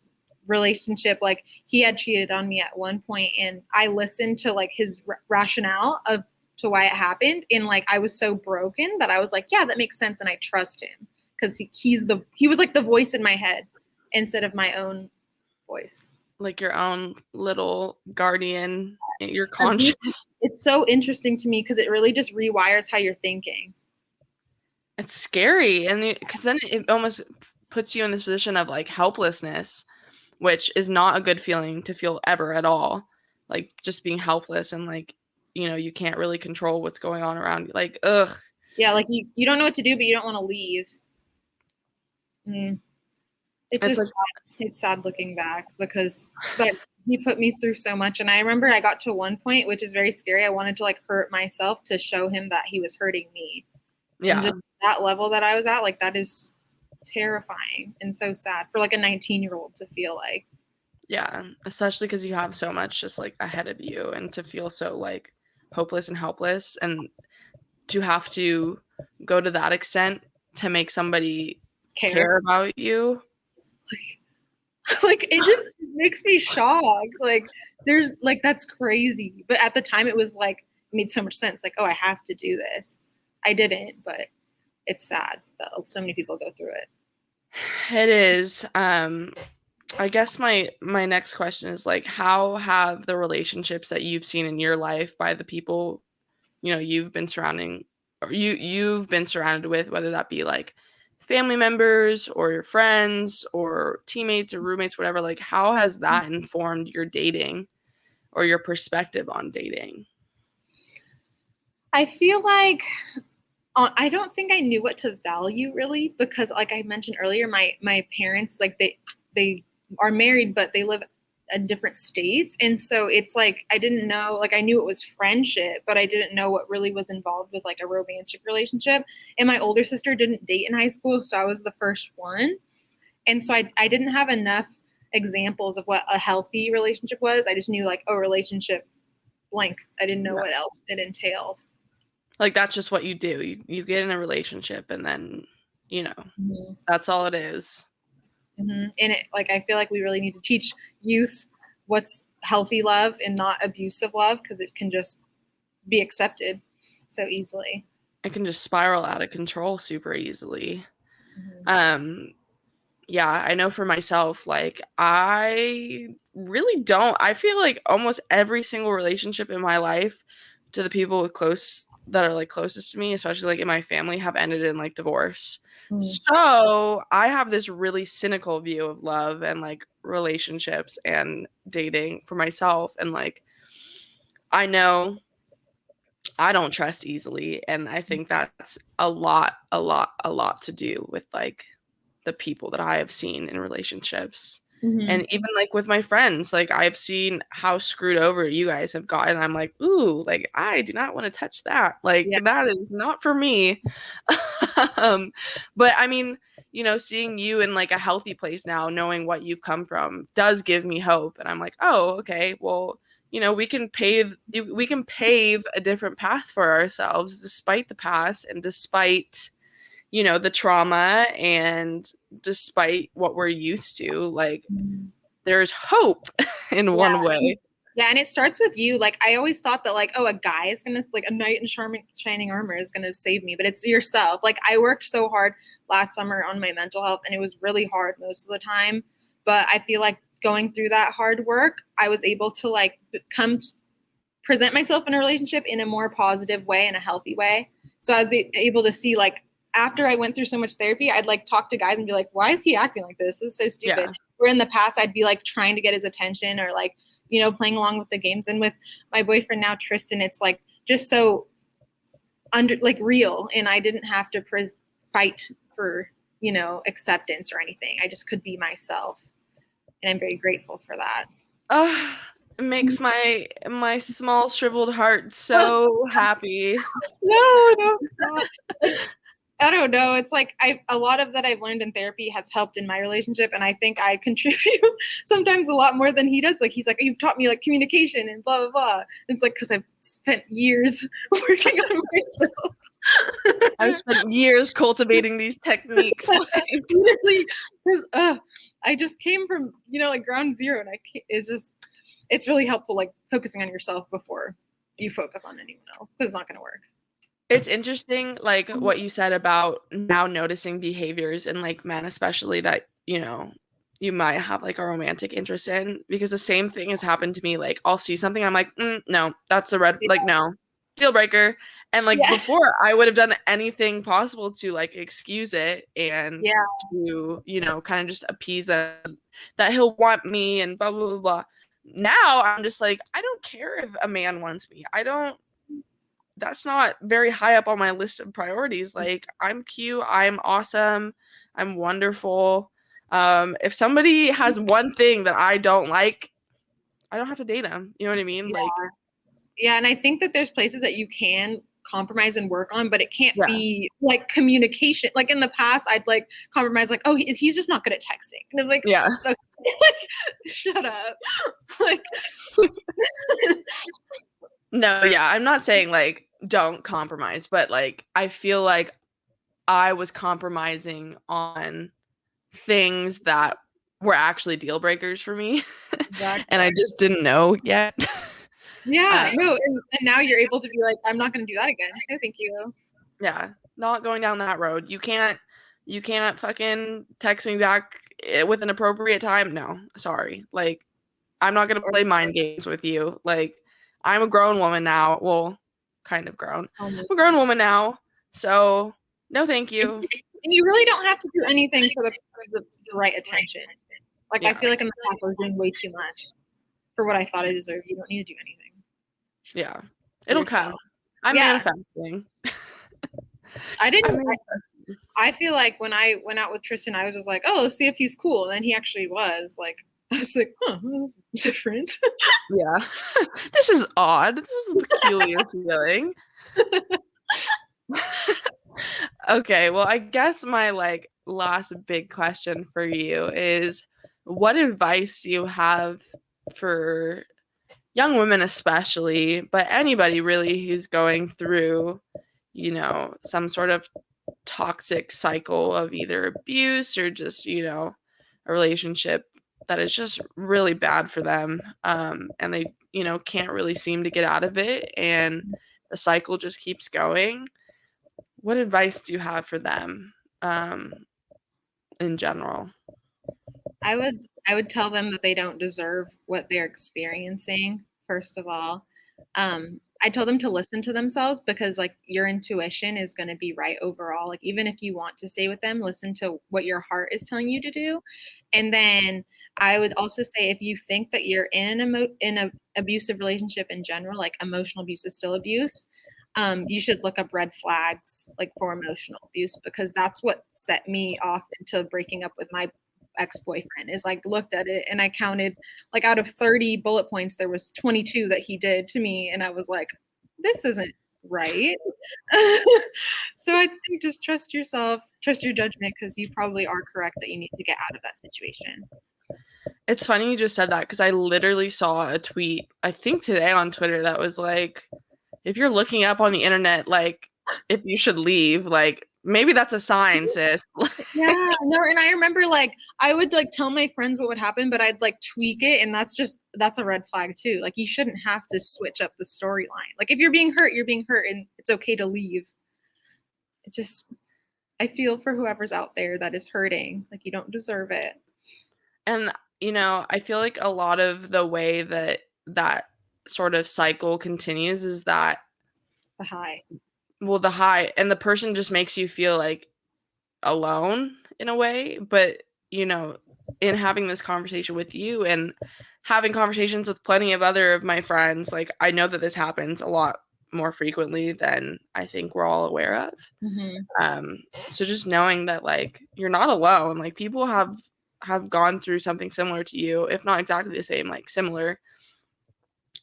relationship, like he had cheated on me at one point, and I listened to like his rationale of to why it happened, and like I was so broken that I was like, yeah, that makes sense, and I trust him because he was like the voice in my head instead of my own voice. Like your own little guardian, your conscious. It's so interesting to me because it really just rewires how you're thinking. It's scary, and because then it almost puts you in this position of like helplessness, which is not a good feeling to feel ever at all. Like just being helpless and like you can't really control what's going on around you. Like ugh. Yeah, like you don't know what to do, but you don't want to leave. Mm. It's It's just like it's sad looking back but he put me through so much, and I remember I got to one point which is very scary. I wanted to like hurt myself to show him that he was hurting me, and yeah. just that level that I was at, like that is terrifying and so sad for like a 19-year-old to feel like. Yeah, especially because you have so much just like ahead of you, and to feel so like hopeless and helpless, and to have to go to that extent to make somebody care about you. Like it just makes me shocked. Like there's like that's crazy. But at the time it was like it made so much sense. Like, oh, I have to do this. I didn't, but it's sad that so many people go through it. It is. I guess my next question is like, how have the relationships that you've seen in your life by the people you've been surrounding, or you've been surrounded with, whether that be like family members or your friends or teammates or roommates, whatever, like how has that informed your dating or your perspective on dating? I feel like I don't think I knew what to value really, because like I mentioned earlier, my parents, like they are married, but they live in different states. And so it's like I didn't know, like I knew it was friendship, but I didn't know what really was involved with like a romantic relationship. And my older sister didn't date in high school, so I was the first one. And so I didn't have enough examples of what a healthy relationship was. I just knew like, oh, relationship blank. I didn't know what else it entailed. Like, that's just what you do. You get in a relationship and then, Mm-hmm. that's all it is. Mm-hmm. And it, like, I feel like we really need to teach youth what's healthy love and not abusive love, because it can just be accepted so easily. It can just spiral out of control super easily. Mm-hmm. Yeah, I know for myself, like, I really don't. I feel like almost every single relationship in my life, to the people that are like closest to me, especially like in my family, have ended in like divorce. Mm-hmm. So I have this really cynical view of love and like relationships and dating for myself. And like, I know I don't trust easily. And I think that's a lot to do with like the people that I have seen in relationships. Mm-hmm. And even like with my friends, like I've seen how screwed over you guys have gotten. I'm like, ooh, like I do not want to touch that. Like Yeah. that is not for me. But I mean, seeing you in like a healthy place now, knowing what you've come from does give me hope. And I'm like, oh, okay, well, we can pave a different path for ourselves despite the past and despite the trauma, and despite what we're used to. Like, there's hope in one way. Yeah, and it starts with you. Like, I always thought that, like, oh, a guy is gonna, like, a knight in shining armor is gonna save me, but it's yourself. Like, I worked so hard last summer on my mental health, and it was really hard most of the time. But I feel like going through that hard work, I was able to like present myself in a relationship in a more positive way, in a healthy way. So I was able to see, like, after I went through so much therapy, I'd like talk to guys and be like, why is he acting like this? This is so stupid. Yeah. Where in the past, I'd be like trying to get his attention, or like, playing along with the games. And with my boyfriend now, Tristan, it's like just so real. And I didn't have to fight for, acceptance or anything. I just could be myself. And I'm very grateful for that. It makes my small shriveled heart so happy. No, stop. I don't know. It's like a lot of that I've learned in therapy has helped in my relationship, and I think I contribute sometimes a lot more than he does. Like, he's like, you've taught me like communication and blah blah blah. It's like because I've spent years working on myself. I've spent years cultivating these techniques. Literally, because I just came from like ground zero, and it's really helpful, like focusing on yourself before you focus on anyone else, because it's not going to work. It's interesting, like what you said about now noticing behaviors in like men, especially that, you might have like a romantic interest in, because the same thing has happened to me. Like, I'll see something, I'm like, no, that's a red, like, no, deal breaker. And like before, I would have done anything possible to like excuse it and to, kind of just appease that he'll want me and blah, blah, blah, blah. Now I'm just like, I don't care if a man wants me. That's not very high up on my list of priorities. Like, I'm cute, I'm awesome, I'm wonderful. If somebody has one thing that I don't like, I don't have to date them. You know what I mean? Yeah, and I think that there's places that you can compromise and work on, but it can't be like communication. Like in the past, I'd like compromise, like, oh, he's just not good at texting, and I'm like, okay, shut up, like. No, yeah, I'm not saying like don't compromise, but like I feel like I was compromising on things that were actually deal breakers for me. Exactly. And I just didn't know yet. Yeah, no, and now you're able to be like, I'm not going to do that again. No, thank you. Yeah, not going down that road. You can't fucking text me back with an appropriate time. No, sorry. Like, I'm not going to play mind games with you. Like, I'm a grown woman now. Well, kind of grown. I'm a grown woman now. So, no thank you. And you really don't have to do anything for the right attention. Like, I feel like in the past I was doing way too much for what I thought I deserved. You don't need to do anything. Yeah. It'll come. I'm Yeah. manifesting. I feel like when I went out with Tristan, I was just like, oh, let's see if he's cool. And he actually was. Like, I was like, huh, that's different. Yeah. This is odd. This is a peculiar feeling. Okay, well, I guess my like last big question for you is, what advice do you have for young women especially, but anybody really who's going through, you know, some sort of toxic cycle of either abuse or just, you know, a relationship that is just really bad for them, and they, you know, can't really seem to get out of it, and the cycle just keeps going. What advice do you have for them, in general? I would tell them that they don't deserve what they're experiencing, first of all. I told them to listen to themselves because like your intuition is going to be right overall. Like even if you want to stay with them, listen to what your heart is telling you to do. And then I would also say if you think that you're in an abusive relationship in general, like emotional abuse is still abuse, you should look up red flags like for emotional abuse because that's what set me off into breaking up with my ex-boyfriend is like looked at it and I counted like out of 30 bullet points there was 22 that he did to me and I was like this isn't right. So I think just trust yourself, trust your judgment because you probably are correct that you need to get out of that situation. It's funny you just said that because I literally saw a tweet, I think today on Twitter, that was like, if you're looking up on the internet, like, if you should leave, like, maybe that's a sign, sis. Yeah, no, and I remember like I would like tell my friends what would happen, but I'd like tweak it, and that's a red flag too. Like you shouldn't have to switch up the storyline. Like if you're being hurt, and it's okay to leave. It just I feel for whoever's out there that is hurting. Like you don't deserve it. And, you know, I feel like a lot of the way that that sort of cycle continues is that, The high. well, the high, and the person just makes you feel like alone in a way, but, you know, in having this conversation with you and having conversations with plenty of other of my friends, like, I know that this happens a lot more frequently than I think we're all aware of. So just knowing that, like, you're not alone, like, people have gone through something similar to you, if not exactly the same, like, similar.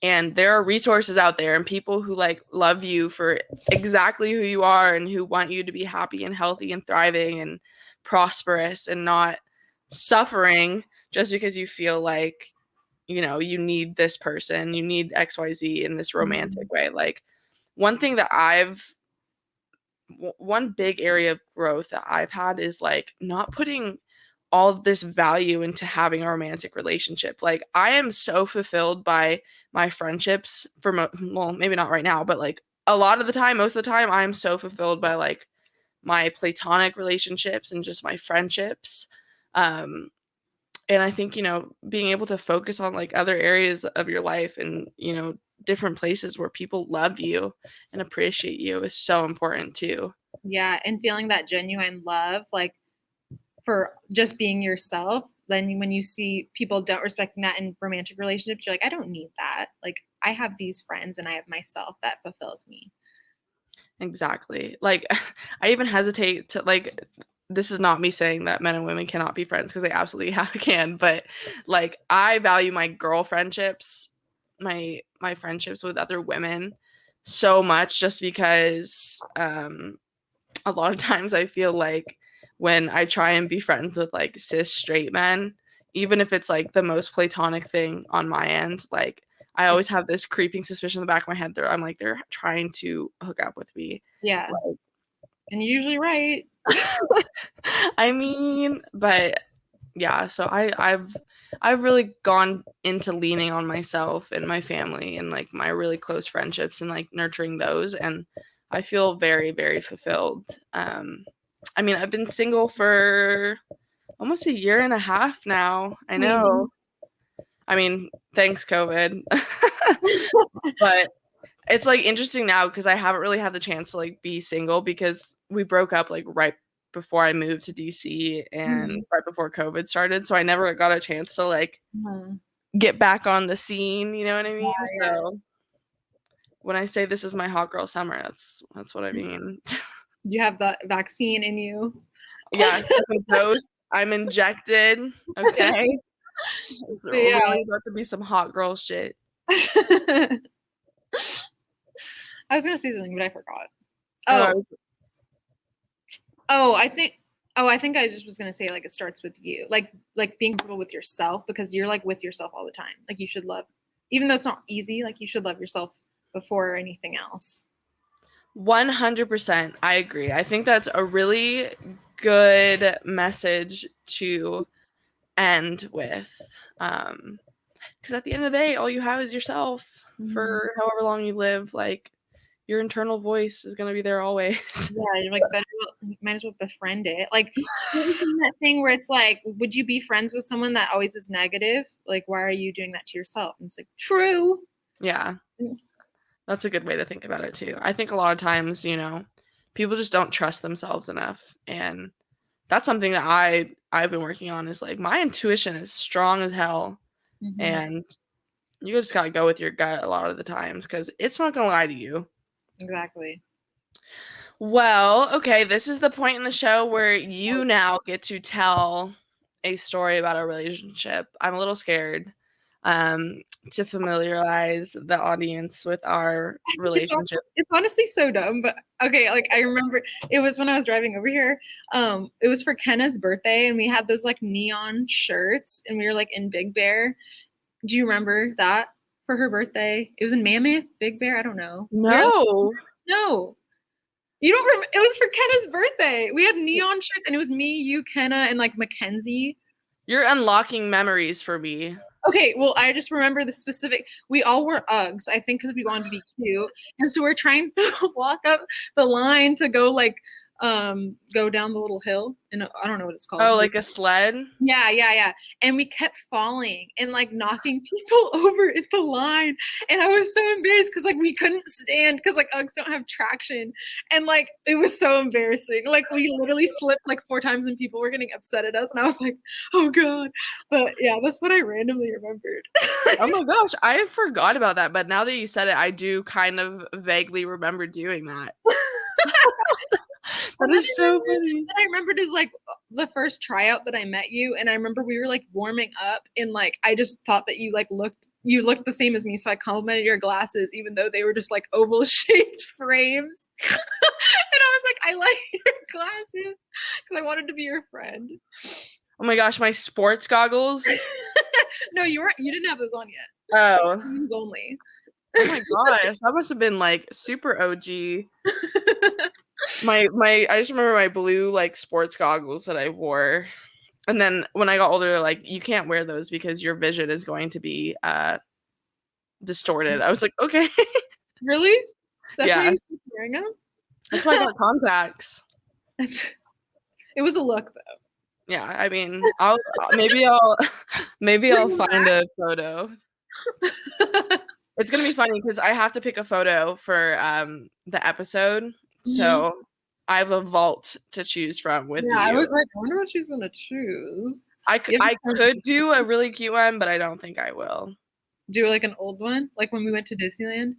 And there are resources out there and people who like love you for exactly who you are and who want you to be happy and healthy and thriving and prosperous and not suffering just because you feel like, you know, you need this person, you need XYZ in this romantic way. Like one thing that one big area of growth that I've had is like not putting all this value into having a romantic relationship. Like I am so fulfilled by my friendships well, maybe not right now, but like a lot of the time, most of the time, I'm so fulfilled by like my platonic relationships and just my friendships. And I think, you know, being able to focus on like other areas of your life and, you know, different places where people love you and appreciate you is so important too. Yeah, and feeling that genuine love, like for just being yourself. Then when you see people don't respecting that in romantic relationships, you're like, I don't need that. Like I have these friends and I have myself that fulfills me. Exactly. Like I even hesitate to like this is not me saying that men and women cannot be friends because they absolutely can, but like I value my girl friendships, my friendships with other women so much just because a lot of times I feel like when I try and be friends with like cis straight men, even if it's like the most platonic thing on my end, like I always have this creeping suspicion in the back of my head that I'm like they're trying to hook up with me. Yeah. Like, and you're usually right. I mean, but yeah, so I've really gone into leaning on myself and my family and like my really close friendships and like nurturing those, and I feel very, very fulfilled. I mean, I've been single for almost a year and a half now. I know. I mean, thanks COVID. But it's like interesting now because I haven't really had the chance to like be single because we broke up like right before I moved to DC and right before COVID started. So I never got a chance to like get back on the scene, you know what I mean? Yeah. So when I say this is my hot girl summer, that's what I mean. You have that vaccine in you. Yeah, second dose. I'm injected. Okay. It's But yeah. really about to be some hot girl shit. I was gonna say something, but I forgot. I think I just was gonna say, like, it starts with you, like being comfortable with yourself, because you're like with yourself all the time. Like, you should love, even though it's not easy, like you should love yourself before anything else. 100%. I agree. I think that's a really good message to end with. Because at the end of the day, all you have is yourself for however long you live. Like, your internal voice is going to be there always. Yeah, you're like, might as well befriend it. Like, that thing where it's like, would you be friends with someone that always is negative? Like, why are you doing that to yourself? And it's like, true. Yeah. That's a good way to think about it too. I think a lot of times, people just don't trust themselves enough. And that's something that I've been working on, is like, my intuition is strong as hell. Mm-hmm. And you just gotta go with your gut a lot of the times, because it's not gonna lie to you. Exactly. Well, okay, this is the point in the show where you now get to tell a story about a relationship. I'm a little scared to familiarize the audience with our relationship. It's honestly so dumb, but okay, like, I remember it was when I was driving over here. It was for Kenna's birthday, and we had those like neon shirts, and we were like in Big Bear. Do you remember that for her birthday? It was in Mammoth, Big Bear. I don't know. No. You don't remember? It was for Kenna's birthday. We had neon shirts, and it was me, you, Kenna, and like Mackenzie. You're unlocking memories for me. Okay, well, I just remember the specific. We all wore Uggs, I think, because we wanted to be cute, and so we're trying to walk up the line to go go down the little hill, and I don't know what it's called. Oh, like a sled? Yeah. And we kept falling and like knocking people over at the line, and I was so embarrassed because like we couldn't stand, because like Uggs don't have traction, and like it was so embarrassing. Like, we literally slipped like 4 times, and people were getting upset at us, and I was like, oh god. But yeah, that's what I randomly remembered. Oh my gosh, I forgot about that, but now that you said it, I do kind of vaguely remember doing that. That is so funny. What I remembered is like the first tryout that I met you, and I remember we were like warming up, and like I just thought that you looked the same as me, so I complimented your glasses even though they were just like oval shaped frames. And I was like, I like your glasses, because I wanted to be your friend. Oh my gosh, my sports goggles. No, you didn't have those on yet. Oh. These only. Oh my gosh, that must have been like super OG. I just remember my blue like sports goggles that I wore, and then when I got older, like, you can't wear those because your vision is going to be distorted. I was like, okay. Really? That's yeah. why you keep wearing them? That's why I got contacts. It was a look, though. Yeah, I mean, maybe I'll find a photo. It's gonna be funny because I have to pick a photo for the episode. So I have a vault to choose from with you. I was like, I wonder what she's gonna choose. I could do a really cute one, but I don't think I will. Do like an old one, like when we went to Disneyland.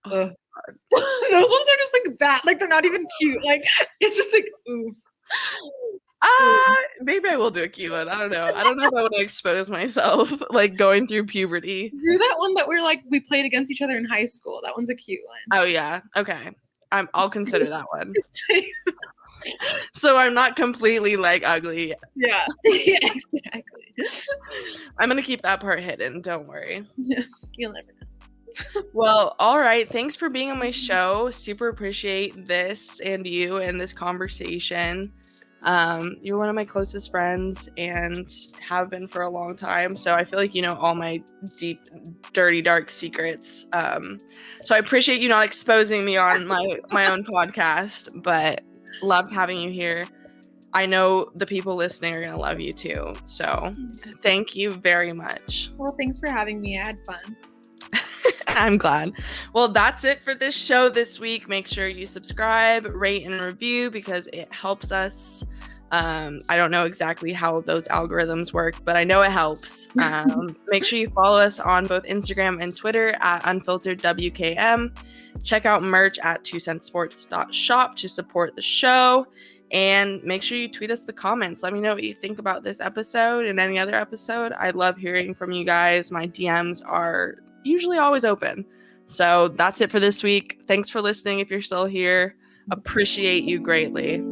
Oh, those ones are just like bad. Like, they're not even cute. Like, it's just like, oof. Maybe I will do a cute one. I don't know. I don't know if I want to expose myself, like going through puberty. Do that one that we played against each other in high school. That one's a cute one. Oh yeah. Okay. I'll consider that one. So I'm not completely like ugly. Yeah. Yeah, exactly. I'm gonna keep that part hidden. Don't worry. You'll never know. Well, all right. Thanks for being on my show. Super appreciate this and you and this conversation. You're one of my closest friends and have been for a long time, so I feel like you know all my deep, dirty, dark secrets. So I appreciate you not exposing me on my own podcast, but loved having you here. I know the people listening are gonna love you too, so thank you very much. Well, thanks for having me. I had fun. I'm glad. Well, that's it for this show this week. Make sure you subscribe, rate, and review because it helps us I don't know exactly how those algorithms work, but I know it helps. Make sure you follow us on both Instagram and Twitter at Unfiltered WKM. Check out merch at 2centsports.shop to support the show. And make sure you tweet us the comments. Let me know what you think about this episode and any other episode. I love hearing from you guys. My DMs are usually always open. So that's it for this week. Thanks for listening if you're still here. Appreciate you greatly.